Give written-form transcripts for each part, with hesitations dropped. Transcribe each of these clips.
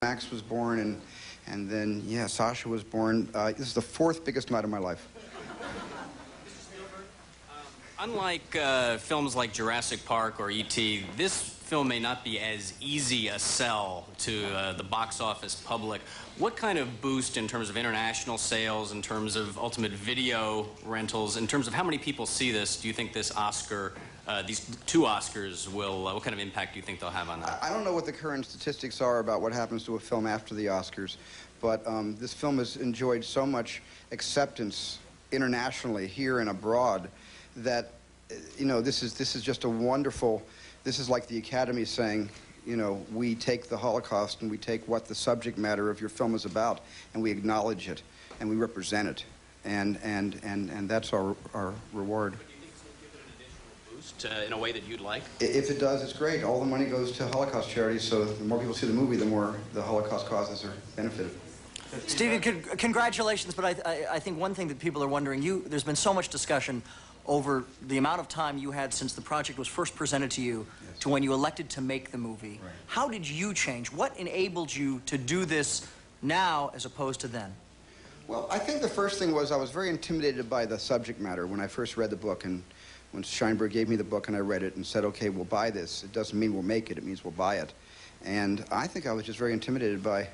Max was born, and then, yeah, Sasha was born. This is the fourth biggest night of my life. Mr. Spielberg, unlike films like Jurassic Park or E.T., this film may not be as easy a sell to the box office public. What kind of boost in terms of international sales, in terms of ultimate video rentals, in terms of how many people see this, do you think this Oscar, these two Oscars will, what kind of impact do you think they'll have on that? I don't know what the current statistics are about what happens to a film after the Oscars, but this film has enjoyed so much acceptance internationally, here and abroad, that, you know, this is just a wonderful, this is like the Academy saying, you know, we take the Holocaust and we take what the subject matter of your film is about and we acknowledge it and we represent it. And that's our reward. But do you think it's going to give it an additional boost in a way that you'd like? If it does, it's great. All the money goes to Holocaust charities, so the more people see the movie, the more the Holocaust causes are benefited. Stephen, congratulations, but I think one thing that people are wondering, there's been so much discussion over the amount of time you had since the project was first presented to you to when you elected to make the movie. Right. How did you change? What enabled you to do this now as opposed to then? Well, I think the first thing was I was very intimidated by the subject matter when I first read the book, and when Schindler gave me the book and I read it and said, okay, we'll buy this. It doesn't mean we'll make it, it means we'll buy it. And I think I was just very intimidated by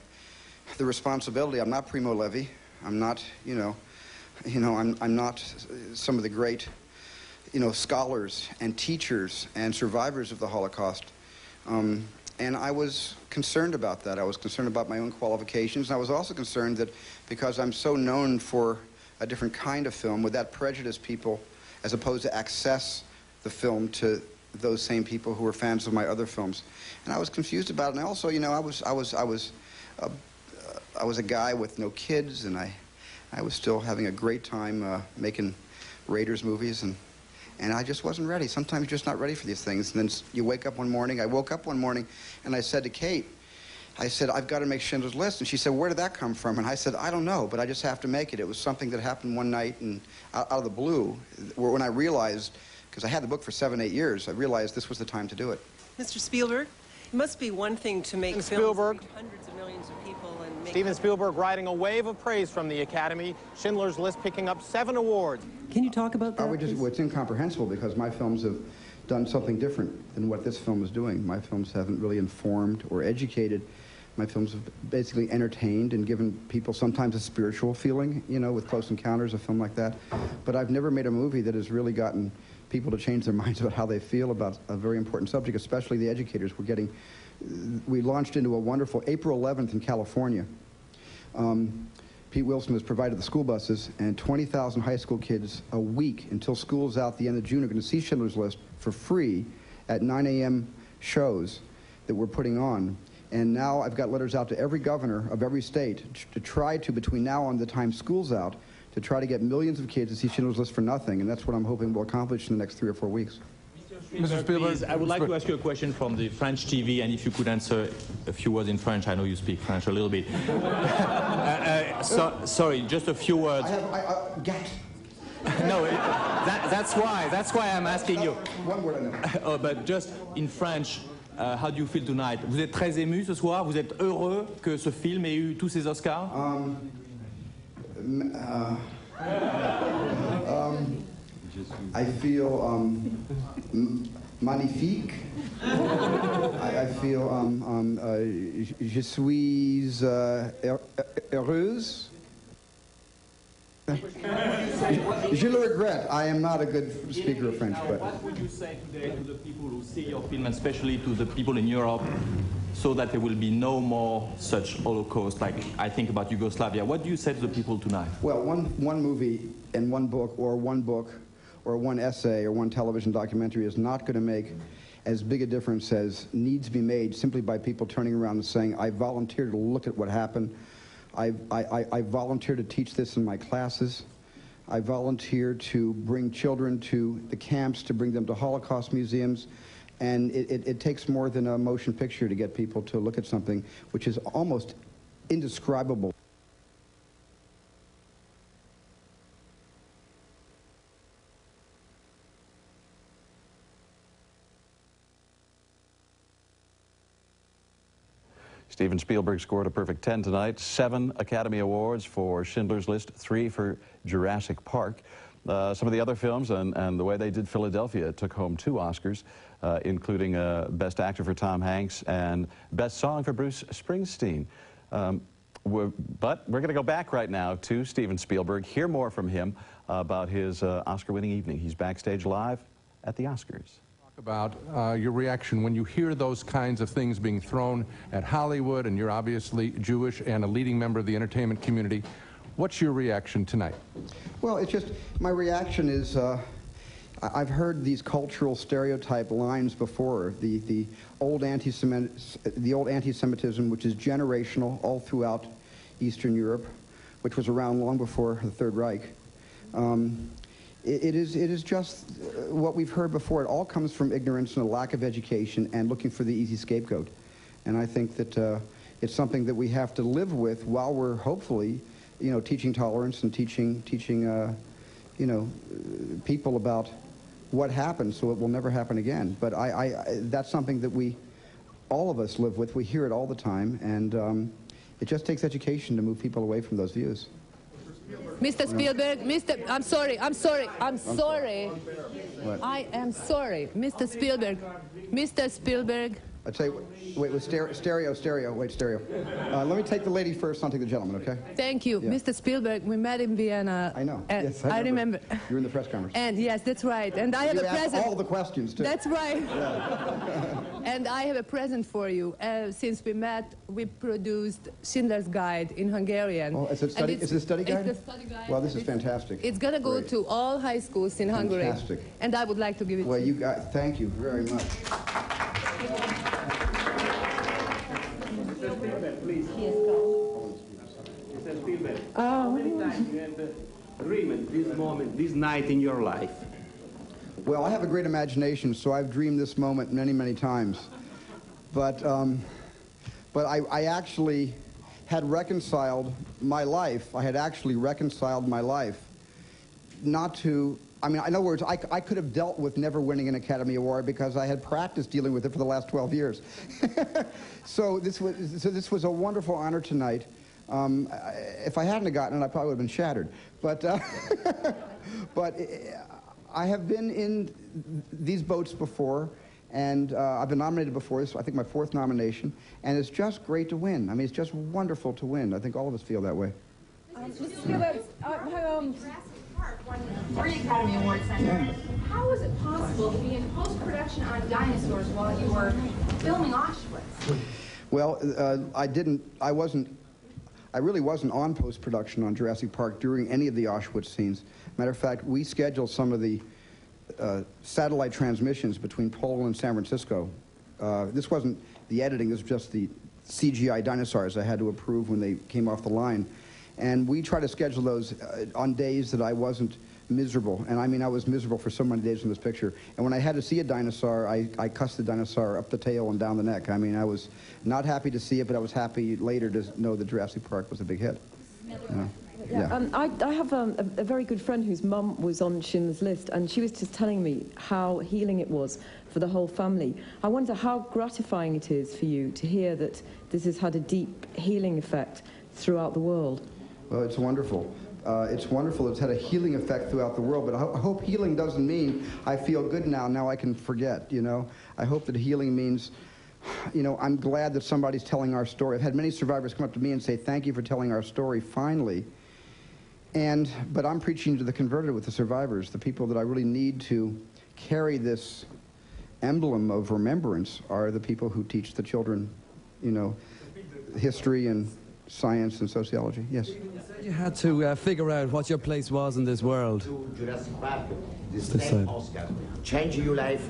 the responsibility. I'm not Primo Levi. I'm not, I'm not some of the great, scholars and teachers and survivors of the Holocaust. And I was concerned about that. I was concerned about my own qualifications. And I was also concerned that because I'm so known for a different kind of film, would that prejudice people as opposed to access the film to those same people who were fans of my other films. And I was confused about it. And also, I was a guy with no kids, and I was still having a great time making Raiders movies, and I just wasn't ready. Sometimes you're just not ready for these things. And then you wake up one morning. I woke up one morning, and I said to Kate, I said, I've got to make Schindler's List. And she said, where did that come from? And I said, I don't know, but I just have to make it. It was something that happened one night and out of the blue, when I realized, because I had the book for 7, 8 years, I realized this was the time to do it. Mr. Spielberg, it must be one thing to make films Spielberg. that reach hundreds of millions of people and make Steven Spielberg riding a wave of praise from the Academy. Schindler's List picking up 7 awards. Can you talk about that? Well, it's incomprehensible because my films have done something different than what this film is doing. My films haven't really informed or educated. My films have basically entertained and given people sometimes a spiritual feeling, with Close Encounters, a film like that. But I've never made a movie that has really gotten people to change their minds about how they feel about a very important subject, especially the educators. We launched into a wonderful April 11th in California. Pete Wilson has provided the school buses, and 20,000 high school kids a week until school's out the end of June are going to see Schindler's List for free at 9 a.m. shows that we're putting on. And now I've got letters out to every governor of every state to try to, between now and the time school's out, to try to get millions of kids to see Schindler's List for nothing. And that's what I'm hoping we'll accomplish in the next 3 or 4 weeks. Mr. Spielberg, please, I would like to ask you a question from the French TV, and if you could answer a few words in French. I know you speak French a little bit. Sorry, just a few words. Gat. No, that's why I'm asking you. One word I know. But just in French, how do you feel tonight? Vous êtes très ému ce soir? Vous êtes heureux que ce film ait eu tous ces Oscars? I feel magnifique. I feel je suis heureuse. Je le regrette. I am not a good speaker of French, but... What would you say today to the people who see your film, and especially to the people in Europe, so that there will be no more such Holocaust, like I think about Yugoslavia? What do you say to the people tonight? Well, one movie and one book or one essay or one television documentary is not going to make as big a difference as needs to be made simply by people turning around and saying, I volunteer to look at what happened. I volunteer to teach this in my classes. I volunteer to bring children to the camps, to bring them to Holocaust museums. And it takes more than a motion picture to get people to look at something which is almost indescribable. Steven Spielberg scored a perfect 10 tonight. 7 Academy Awards for Schindler's List, 3 for Jurassic Park. Some of the other films and the way they did Philadelphia took home 2 Oscars, including Best Actor for Tom Hanks and Best Song for Bruce Springsteen. But we're going to go back right now to Steven Spielberg, hear more from him about his Oscar-winning evening. He's backstage live at the Oscars. About your reaction when you hear those kinds of things being thrown at Hollywood, and you're obviously Jewish and a leading member of the entertainment community. What's your reaction tonight? Well, it's just, my reaction is, I've heard these cultural stereotype lines before, the old anti-Semitism, which is generational all throughout Eastern Europe, which was around long before the Third Reich. It is just what we've heard before. It all comes from ignorance and a lack of education and looking for the easy scapegoat. And I think that it's something that we have to live with while we're hopefully, you know, teaching tolerance and teaching you know, people about what happened so it will never happen again. But that's something that all of us live with. We hear it all the time, and it just takes education to move people away from those views. Mr. Spielberg, I'm sorry. What? I am sorry, Mr. Spielberg. I'd say, wait, with stereo, wait, stereo. Let me take the lady first, I'll take the gentleman, okay? Thank you. Yeah. Mr. Spielberg, we met in Vienna. I know, And yes, I remember. You were in the press conference. And yes, that's right. And I have a present. You asked all the questions, too. That's right. Yeah. And I have a present for you. Since we met, we produced Schindler's Guide in Hungarian. Oh, is it a study guide? It's a study guide. Well, this is fantastic. It's going to go Great. to all high schools in Hungary. Fantastic. And I would like to give it Well, to you. Thank you very much. How many times you had dreamed this moment, this night in your life? Well, I have a great imagination, so I've dreamed this moment many, many times. But I actually had reconciled my life. I had actually reconciled my life not to, I mean, in other words, I could have dealt with never winning an Academy Award because I had practiced dealing with it for the last 12 years. So this was a wonderful honor tonight. If I hadn't have gotten it, I probably would have been shattered. But, but I have been in these boats before, and I've been nominated before. This is, I think, my 4th nomination, and it's just great to win. I mean, it's just wonderful to win. I think all of us feel that way. Mr. Spielberg, Jurassic Park won 3 Academy Awards. How was it possible to be in post-production on dinosaurs while you were filming Auschwitz? Well, I really wasn't on post-production on Jurassic Park during any of the Auschwitz scenes. Matter of fact, we scheduled some of the satellite transmissions between Poland and San Francisco. This wasn't the editing, this was just the CGI dinosaurs I had to approve when they came off the line. And we tried to schedule those on days that I wasn't miserable. And I mean, I was miserable for so many days in this picture. And when I had to see a dinosaur, I cussed the dinosaur up the tail and down the neck. I mean, I was not happy to see it, but I was happy later to know that Jurassic Park was a big hit. Yeah. I have a very good friend whose mum was on Schindler's List, and she was just telling me how healing it was for the whole family. I wonder how gratifying it is for you to hear that this has had a deep healing effect throughout the world. Well, it's wonderful. It's wonderful. It's had a healing effect throughout the world, but I hope healing doesn't mean I feel good now I can forget, you know. I hope that healing means, you know, I'm glad that somebody's telling our story. I've had many survivors come up to me and say, thank you for telling our story, finally. But I'm preaching to the converted with the survivors, the people that I really need to carry this emblem of remembrance are the people who teach the children, you know, history and science and sociology. Yes? You had to figure out what your place was in this world. To Jurassic Park, this 10 Oscar. Change your life.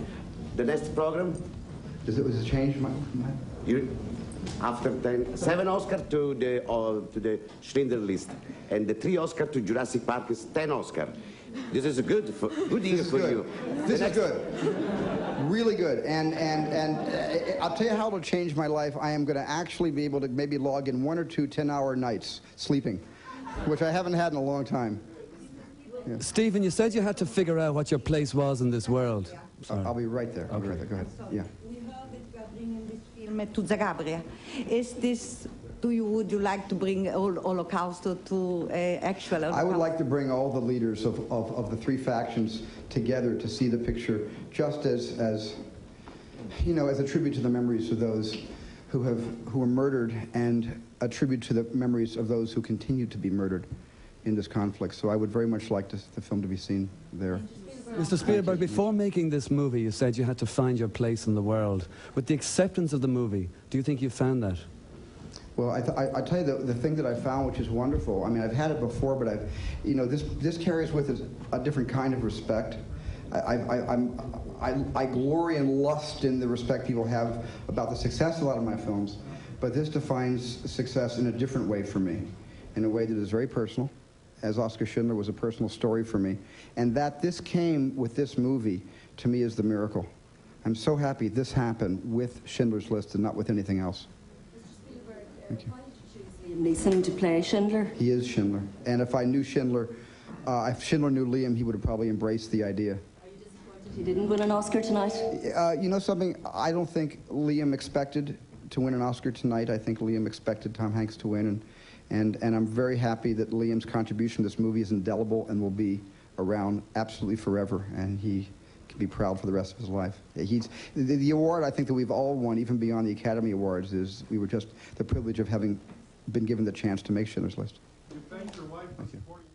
The next program? Was it change my You, after 7 Oscar to the Schindler List, and the 3 Oscar to Jurassic Park is 10 Oscar. This is a good year for you. This is good. Really good. And I'll tell you how it'll change my life. I am going to actually be able to maybe log in 1 or 2 10-hour nights sleeping, which I haven't had in a long time. Yeah. Stephen, you said you had to figure out what your place was in this world. I'll be right there. I'll be right there. Go ahead. Yeah. We heard that you are bringing this film to Zagabria. Would you like to bring Holocaust to actual Holocaust? I would like to bring all the leaders of the three factions together to see the picture, just as you know, as a tribute to the memories of those who were murdered, and a tribute to the memories of those who continue to be murdered in this conflict. So I would very much like the film to be seen there. Mr. Spielberg, before making this movie, you said you had to find your place in the world. With the acceptance of the movie, do you think you found that? Well, I tell you, the thing that I found, which is wonderful, I mean, I've had it before, but this carries with it a different kind of respect. I glory and lust in the respect people have about the success of a lot of my films, but this defines success in a different way for me, in a way that is very personal, as Oskar Schindler was a personal story for me. And that this came with this movie, to me, is the miracle. I'm so happy this happened with Schindler's List and not with anything else. Thank you. Why did you choose Liam Neeson to play Schindler? He is Schindler. And if I knew Schindler, if Schindler knew Liam, he would have probably embraced the idea. Are you disappointed he didn't win an Oscar tonight? You know something? I don't think Liam expected to win an Oscar tonight. I think Liam expected Tom Hanks to win. And I'm very happy that Liam's contribution to this movie is indelible and will be around absolutely forever. And he can be proud for the rest of his life. The award I think that we've all won, even beyond the Academy Awards, is we were just the privilege of having been given the chance to make Schindler's List. Thank your wife for supporting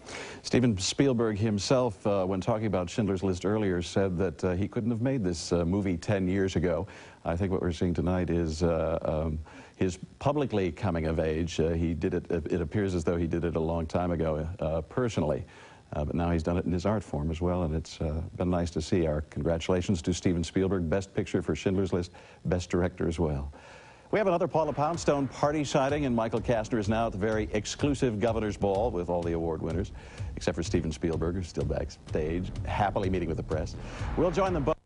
you. Steven Spielberg himself, when talking about Schindler's List earlier, said that he couldn't have made this movie 10 years ago. I think what we're seeing tonight is his publicly coming of age. He did it, it appears as though he did it a long time ago personally. But now he's done it in his art form as well, and it's been nice to see. Our congratulations to Steven Spielberg, Best Picture for Schindler's List, Best Director as well. We have another Paula Poundstone party sighting, and Michael Kastner is now at the very exclusive Governor's Ball with all the award winners, except for Steven Spielberg, who's still backstage, happily meeting with the press. We'll join them both.